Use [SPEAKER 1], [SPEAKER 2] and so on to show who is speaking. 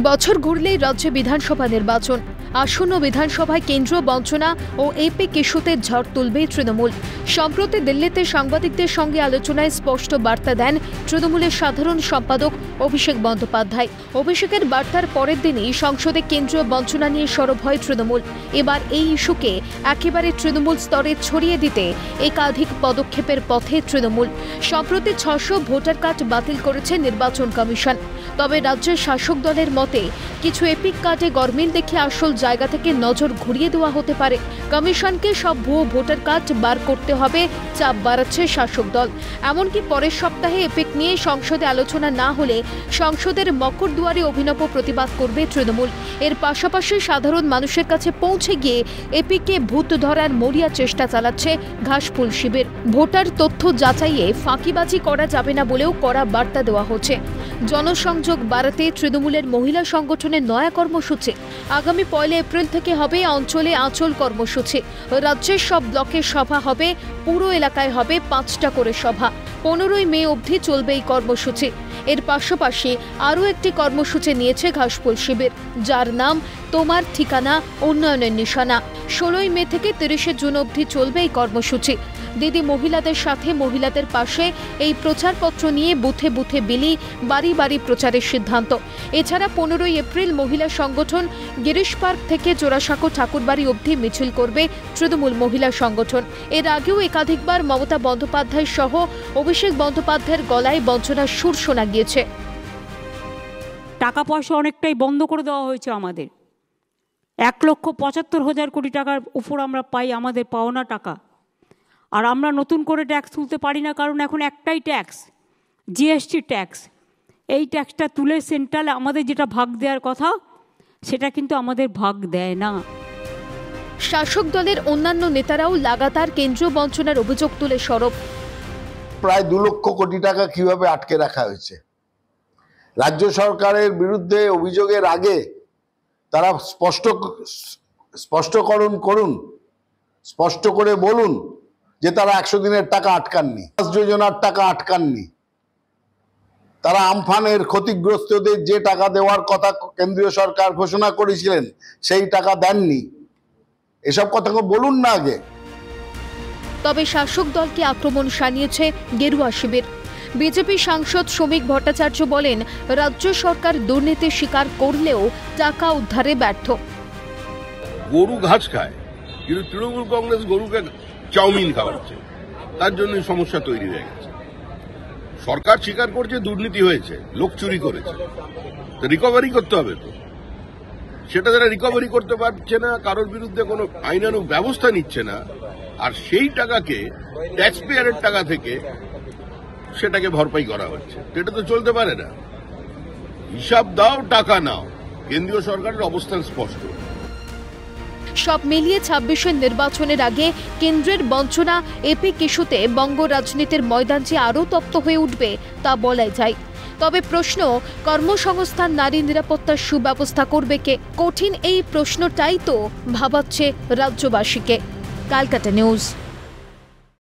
[SPEAKER 1] বছর ঘুরলেই রাজ্যে বিধানসভা নির্বাচন। আসন্ন বিধানসভায় কেন্দ্রীয় বঞ্চনা ও এপিক ইস্যুতে ঝড় তুলবে তৃণমূল। সম্প্রতি দিল্লিতে সাংবাদিকদের সঙ্গে আলোচনায় স্পষ্ট বার্তা দেন তৃণমূলের সাধারণ সম্পাদক অভিষেক বন্দ্যোপাধ্যায়। অভিষেকের বার্তার পরের দিনই সংসদে কেন্দ্রীয় বঞ্চনা নিয়ে সরব হয় তৃণমূল। এবার এই ইস্যুকে একেবারে তৃণমূল স্তরে ছড়িয়ে দিতে একাধিক পদক্ষেপের পথে তৃণমূল। সম্প্রতি 600 ভোটার কার্ড বাতিল করেছে নির্বাচন কমিশন। তবে রাজ্যের শাসক দলের মতে কিছু এপিক কার্ডে গরমিল দেখে আসল জায়গা থেকে নজর ঘুরিয়ে দেওয়া হতে পারে। কমিশনকে সব ভুয়ো ভোটার কার্ড বার করতে হবে, চাপ বাড়াচ্ছে শাসক দল। এমনকি পরের সপ্তাহে এপিক নিয়ে সংসদে আলোচনা না হলে সংসদের মকরদুয়ারে অভিনব প্রতিবাদ করবে তৃণমূল। এর পাশাপাশি সাধারণ মানুষের কাছে পৌঁছে গিয়ে এপিকে ভূত ধরার মরিয়া চেষ্টা চালাচ্ছে ঘাসফুল শিবির। ভোটার তথ্য যাচাইয়ে ফাঁকিবাজি করা যাবে না বলেও কড়া বার্তা দেওয়া হচ্ছে। জনসংযোগ বাড়াতে তৃণমূলের মহিলা সংগঠনের নয়া কর্মসূচি। আগামী 1 এপ্রিল থেকে হবে অঞ্চলে আঁচল কর্মসূচি। রাজ্যের সব ব্লকে সভা হবে, পুরো এলাকায় হবে 5টা করে সভা। 15ই মে অবধি চলবে এই কর্মসূচি। এর পাশাপাশি আরও একটি কর্মসূচি নিয়েছে ঘাসফুল শিবির, যার নাম তোমার ঠিকানা উন্নয়নের নিশানা। 16ই মে থেকে 30শে জুন অবধি চলবে এই কর্মসূচি। দিদি মহিলাদের সাথে মহিলাদের পাশে এই প্রচারপত্র নিয়ে বুথে বুথে বিলি, বাড়ি বাড়ি প্রচারের সিদ্ধান্ত। এছাড়া 15ই এপ্রিল মহিলা সংগঠন গিরিশ পার্ক থেকে জোড়াসাঁকো ঠাকুরবাড়ি অবধি মিছিল করবে তৃণমূল মহিলা সংগঠন। এর আগেও একাধিকবার মমতা বন্দ্যোপাধ্যায় সহ অভিষেক বন্দ্যোপাধ্যায়ের গলায় বঞ্চনার সুর শোনা গিয়েছে।
[SPEAKER 2] টাকা পয়সা অনেকটাই বন্ধ করে দেওয়া হয়েছে আমাদের। 1,75,000 কোটি টাকার উপর আমরা পাই আমাদের পাওনা টাকা। আর আমরা নতুন করে ট্যাক্স তুলতে পারি না, কারণ এখন একটাই ট্যাক্স, জিএসটি ট্যাক্স। এই ট্যাক্সটা তুলে সেন্ট্রাল আমাদের যেটা ভাগ দেওয়ার কথা সেটা কিন্তু আমাদের ভাগ দেয় না।
[SPEAKER 1] শাসক দলের অন্যান্য নেতারাও লাগাতার কেন্দ্রীয় বঞ্চনার অভিযোগ তুলে সরব।
[SPEAKER 3] প্রায় 2 লক্ষ কোটি টাকা কিভাবে আটকে রাখা হয়েছে। রাজ্য সরকারের বিরুদ্ধে অভিযোগের আগে তারা স্পষ্টকরণ করুন, স্পষ্ট করে বলুন যে তারা 100 দিনের টাকা আটকাননি, আবাস যোজনার টাকা আটকাননি, তারা আমফানের ক্ষতিগ্রস্তদের যে টাকা দেওয়ার কথা কেন্দ্রীয় সরকার ঘোষণা করেছিলেন সেই টাকা দেননি। এসব কথা বলুন না আগে।
[SPEAKER 1] তবে শাসক দলকে আক্রমণ শানিয়েছে গেরুয়া শিবির। বিজেপি সাংসদ শ্রমিক ভট্টাচার্য বলেন, রাজ্য সরকার দুর্নীতি স্বীকার করলেও টাকা উদ্ধারে ব্যর্থ।
[SPEAKER 4] গরু ঘাস খায়, কিন্তু তৃণমূল কংগ্রেস গরুকে চাউমিন খাওয়াচ্ছে, তার জন্য সমস্যা তৈরি হয়ে গেছে। সরকার স্বীকার করছে দুর্নীতি হয়েছে, লোক চুরি করেছে, তো রিকভারি করতে হবে। তো সেটা যারা রিকভারি করতে পারছে না, কারোর বিরুদ্ধে কোনো আইনানুগ ব্যবস্থা নিচ্ছে না, আর সেই টাকাকে ট্যাক্স পেয়ারের টাকা থেকে সেটাকে ভরপাই করা হচ্ছে, এটা তো চলতে পারে না। হিসাব দাও, টাকা নাও, কেন্দ্রীয় সরকারের অবস্থান স্পষ্ট।
[SPEAKER 1] সব মিলিয়ে 26-এর নির্বাচনের আগে কেন্দ্রের বঞ্চনা এপিক ইস্যুতে বঙ্গ রাজনীতির ময়দান যে আরও তপ্ত হয়ে উঠবে তা বলাই যায়। তবে প্রশ্ন, কর্মসংস্থান, নারী নিরাপত্তার সুব্যবস্থা করবে কে? কঠিন এই প্রশ্নটাই তো ভাবাচ্ছে রাজ্যবাসীকে। ক্যালকাটা নিউজ।